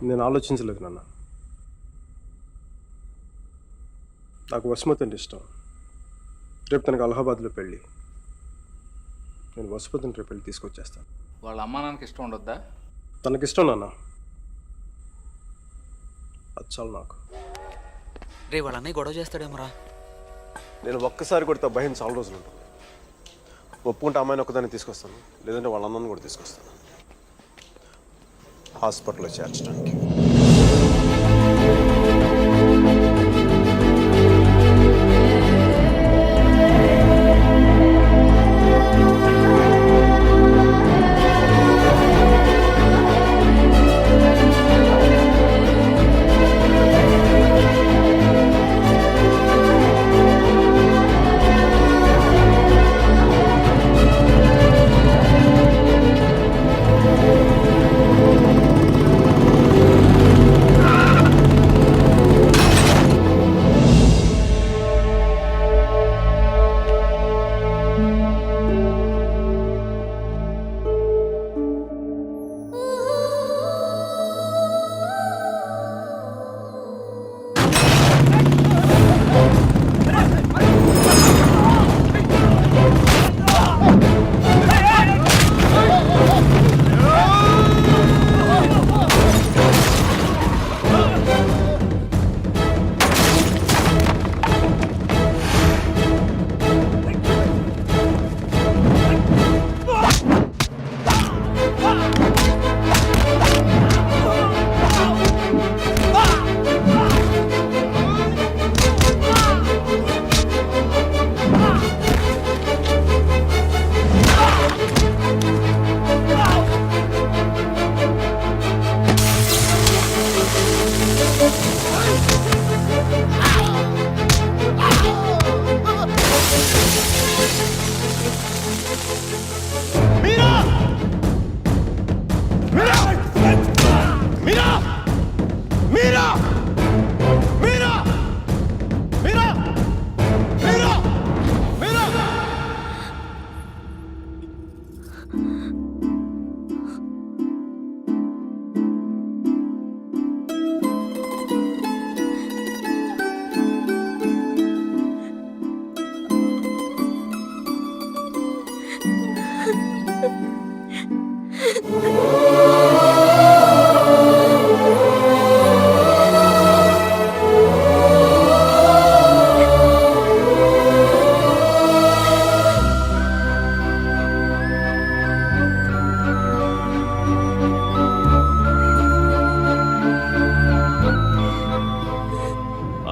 నేను ఆలోచించలేదు నాన్న. నాకు వసుమతి అంటే ఇష్టం. రేపు తనకు అలహాబాద్లో పెళ్ళి. నేను వసుమతిని రేపు పెళ్ళి తీసుకొచ్చేస్తాను. వాళ్ళ అమ్మా నాన్నకి ఇష్టం ఉండొద్దా? తనకిష్టం నాన్న, అది చాలు నాకు. రే వాళ్ళ అన్నయ్య గొడవ చేస్తాడేమోరా. నేను ఒక్కసారి కొడితే భయం చాలా రోజులు ఉంటుంది. ఒప్పుకుంటే అమ్మాయిని ఒక్కదాన్ని తీసుకొస్తాను, లేదంటే వాళ్ళ అన్నను కూడా తీసుకొస్తాను హాస్పిటల్లో చేర్చడానికి.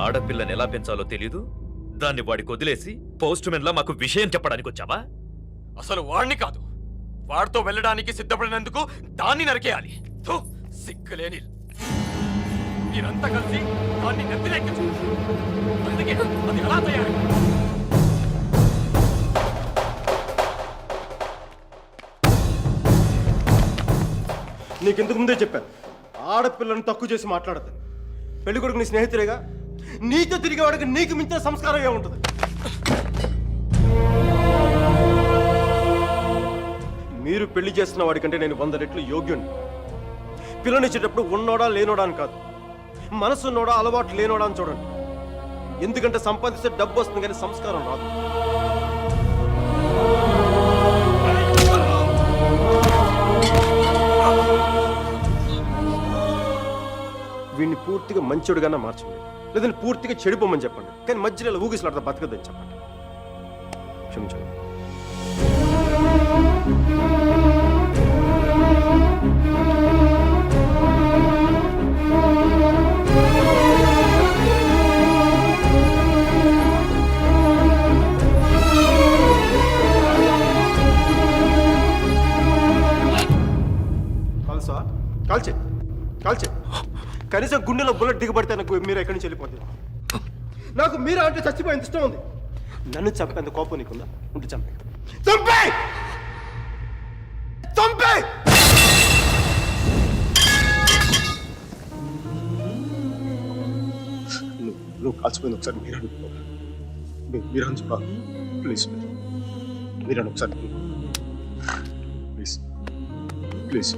ఆడపిల్లని ఎలా పెంచాలో తెలీదు, దాన్ని వాడికి వదిలేసి పోస్ట్ మెన్ లా మాకు విషయం చెప్పడానికి వచ్చావా? అసలు వాడిని కాదు, వాడితో వెళ్ళడానికి సిద్ధపడినందుకు దాన్ని నరికేయాలి. సిగ్గులేని మీరంతా కలిసి దాన్ని నెత్తిలెక్కించు. అందుకే అది ఎలా తయారు? నీకింతకు ముందే చెప్పాను, ఆడపిల్లను తక్కువ చేసి మాట్లాడద్దు. పెళ్లి కొడుకు నీ స్నేహితులేగా, నీతో తిరిగేవాడికి నీకు మించిన సంస్కారం ఏముంటుంది? మీరు పెళ్లి చేస్తున్న వాడికంటే నేను 100 రెట్లు యోగ్యుణ్ణి. పిల్లనిచ్చేటప్పుడు ఉన్నోడా లేనోడా అని కాదు, మనసు ఉన్నోడా అలవాటు లేనోడా అని చూడండి. ఎందుకంటే సంపాదిస్తే డబ్బు వస్తుంది కానీ సంస్కారం రాదు. వీడిని పూర్తిగా మంచోడుగానే మార్చండి, లేదంటే పూర్తిగా చెడిపోమని చెప్పండి. కానీ మధ్యలో ఇలా ఊగిసలాడతా బతకద్దని చెప్పండి. క్షమించండి. కాల్సా? కాల్చే కాల్చే. కనీసం గుండెలో బుల్లెట్ దిగబడితే నాకు మీరు ఎక్కడి నుంచి వెళ్ళిపోతుంది. నాకు మీరా అంటే చచ్చిపోయింది ఇష్టం ఉంది. నన్ను చంపేంత కోపం నీకుందా? ఉంటే చంపే చంపే చంపే. నువ్వు కాల్చిపోయింది ఒకసారి మీరు అనుకో. మీరు అనుకో ప్లీజ్. మీరు ఒకసారి ప్లీజ్ ప్లీజ్.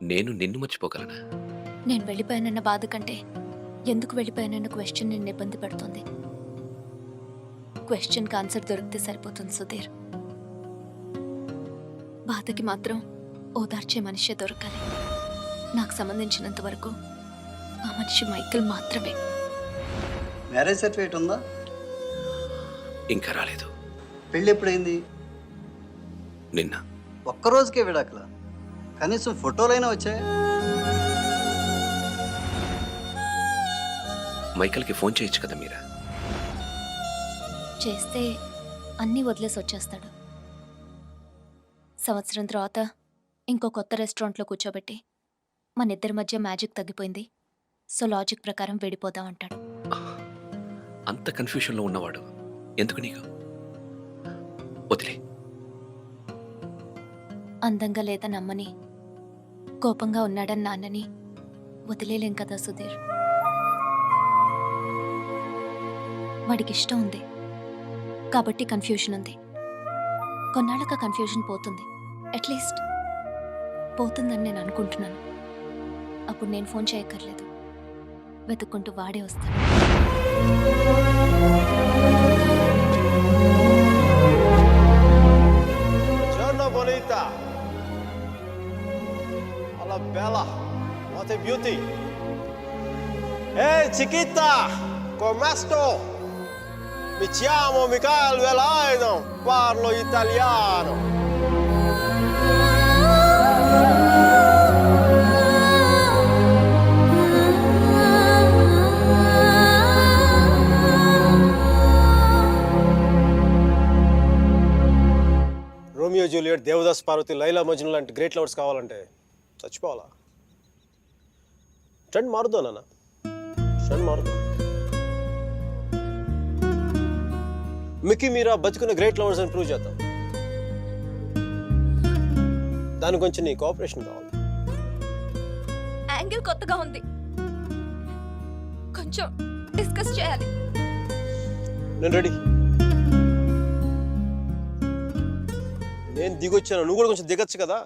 నేను నిన్ను మర్చిపోగలనా? నేను వెళ్ళిపోయానన్న బాధ కంటే ఎందుకు వెళ్ళిపోయానన్న క్వశ్చన్ నిన్ను ఇబ్బంది పెడుతుంది. క్వశ్చన్కి ఆన్సర్ దొరికితే సరిపోతుంది సుధీర్. బాధకి మాత్రం ఓదార్చే మనిషే దొరకాలి. నాకు సంబంధించినంత వరకు ఆ మనిషి మైకేల్ మాత్రమే. మ్యారేజ్ సర్టిఫికేట్ ఉందా? ఇంకా రాలేదు. పెళ్ళి ఎప్పుడైంది? నిన్న. ఒక్కరోజుకే విడాకుల? కనీసం ఫోటోలైనా వచ్చాయి? మైకల్కి ఫోన్ చేయొచ్చు కదా మీరా? చేస్తే అన్నీ వదిలేసి వచ్చేస్తాడు. సంవత్సరం తర్వాత ఇంకో కొత్త రెస్టారెంట్లో కూర్చోబెట్టి మన ఇద్దరి మధ్య మ్యాజిక్ తగ్గిపోయింది, సో లాజిక్ ప్రకారం విడిపోదాం అంటాడు. అంత కన్ఫ్యూషన్లో ఉన్నవాడు ఎందుకు నీకు? వదిలే. అందంగా లేదని అమ్మని, కోపంగా ఉన్నాడని నాన్నని వదిలేలేం కదా సుధీర్. వాడికి ఇష్టం ఉంది కాబట్టి కన్ఫ్యూషన్ ఉంది. కొన్నాళ్ళక కన్ఫ్యూషన్ పోతుంది, అట్లీస్ట్ పోతుందని నేను అనుకుంటున్నాను. అప్పుడు నేను ఫోన్ చేయక్కర్లేదు, వెతుక్కుంటూ వాడే వస్తాడు. Giorno bonita. Alla bella. What a beauty. Hey chiquita, come sto? Mi chiamo Michael Velaino, parlo italiano. Romeo Juliet, Devdas Parvati, Laila Majnu లాంటి గ్రేట్ లవర్స్ కావాలంటే చచ్చిపోవాలా? ట్రెండ్ మారుద్దా నాన్న, ట్రెండ్ మారుద్దా. మిక్కీ మీరా బతుకున్న గ్రేట్ లవర్స్ అని ప్రూవ్ చేద్దాం. దాని కొంచెం నీ కోఆపరేషన్ కావాలి. యాంగిల్ కొత్తగా ఉంది, కొంచెం డిస్కస్ చేయాలి. నేను రెడీ. నేను దిగొచ్చాను, నువ్వు కూడా కొంచెం దిగచ్చు కదా.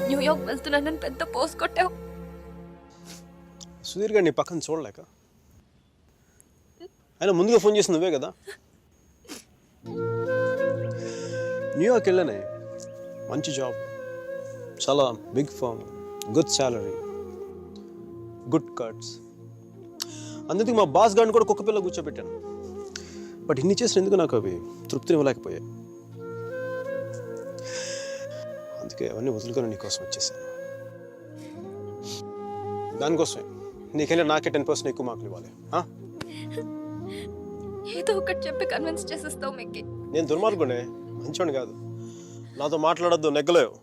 న్యూయార్క్ వెళ్తున్నానని పెద్ద పోస్ట్ కొట్టావు. సుధీర్ గారు నీ పక్కన చూడలేక, ఆయన ముందుగా ఫోన్ చేసి నువ్వే కదా. న్యూయార్క్ వెళ్ళానే, మంచి జాబ్, చాలా big firm, good salary, good cuts. అందుకే మా బాస్ గారిని కూడా కుక్క పిల్ల కూర్చోబెట్టాను. బట్ ఇన్ని చేసిన ఎందుకు నాకు అవి తృప్తిని ఇవ్వలేకపోయాయి. అందుకే అవన్నీ వదులుకొని నీకోసం వచ్చేసాను. దానికోసమే నీకంటే నాకే 10% ఎక్కువ మార్కులు ఇవ్వాలి. ఏదో ఒకటి చెప్పి కన్విన్స్ చేసేస్తావు మిక్కీ. నేను దుర్మార్గునే, మంచోని కాదు. నాతో మాట్లాడొద్దు, నెగ్గలేవు.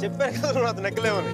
చెప్పాను కదా నువ్వు నాతో నెగ్గలేవని.